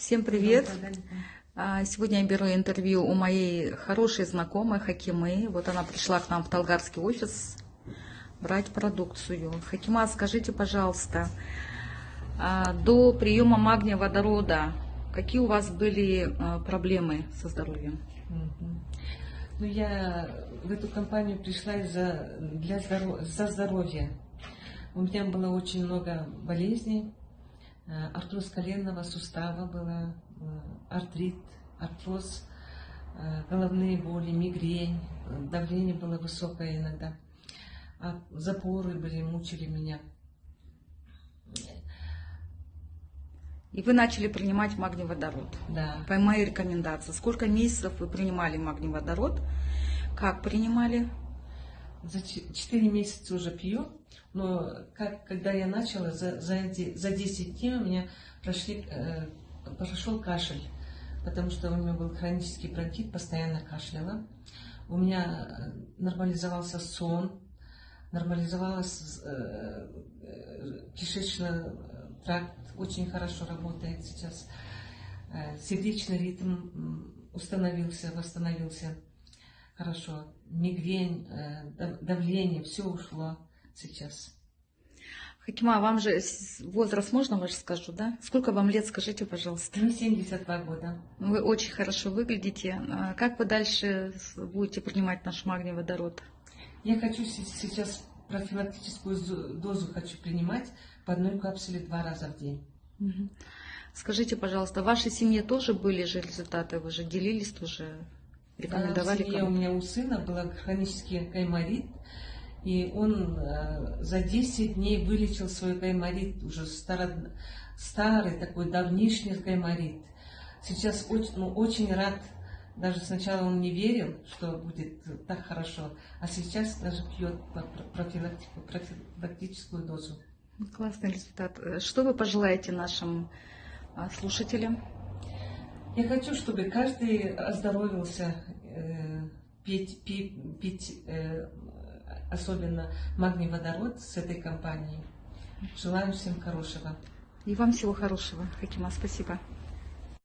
Всем привет! Сегодня я беру интервью у моей хорошей знакомой Хакимы. Вот она пришла к нам в Талгарский офис брать продукцию. Хакима, скажите, пожалуйста, до приема магния водорода какие у вас были проблемы со здоровьем? Ну, я в эту компанию пришла за здоровье. У меня было очень много болезней. Артроз коленного сустава было, артрит, артроз, головные боли, мигрень, давление было высокое иногда, запоры были, мучили меня. И вы начали принимать магний-водород? Да. По моей рекомендации. Сколько месяцев вы принимали магний-водород? Как принимали? За 4 месяца уже пью, но когда я начала, за 10 дней у меня прошел кашель, потому что у меня был хронический бронхит, постоянно кашляла. У меня нормализовался сон, нормализовался кишечный тракт, очень хорошо работает сейчас. Сердечный ритм восстановился хорошо. Мигрень, давление, все ушло сейчас. Хакима, вам же возраст можно ваш скажу, да? Сколько вам лет, скажите, пожалуйста? Мне 72 года. Вы очень хорошо выглядите. Как вы дальше будете принимать наш магний-водород? Я хочу сейчас профилактическую дозу принимать по 1 капсуле 2 раза в день. Скажите, пожалуйста, в вашей семье тоже были же результаты? Вы же делились тоже? Рекомендовали? В семье у меня у сына был хронический гайморит, и он за 10 дней вылечил свой гайморит, уже старый такой давнишний гайморит. Сейчас очень рад, даже сначала он не верил, что будет так хорошо, а сейчас даже пьет профилактическую дозу. Классный результат. Что вы пожелаете нашим слушателям? Я хочу, чтобы каждый оздоровился, пить особенно магний-водород с этой компанией. Желаю всем хорошего. И вам всего хорошего, Хакима. Спасибо.